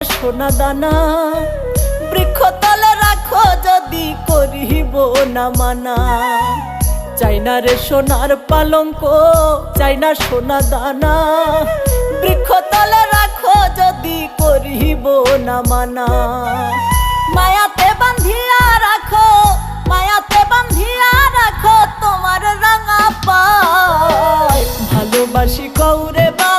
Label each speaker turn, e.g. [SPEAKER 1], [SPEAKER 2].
[SPEAKER 1] সোনা দানা বৃক্ষ তলে রাখো যদি করিব না মানা। চাই না রে সোনার পালঙ্ক, চাই না সোনা দানা, বৃক্ষ তলে রাখো যদি করিব না মানা। মায়াতে বান্ধিয়া রাখো, মায়াতে বান্ধিয়া রাখো তোমার রাঙা পায়। ভালোবাসি কৌরে বা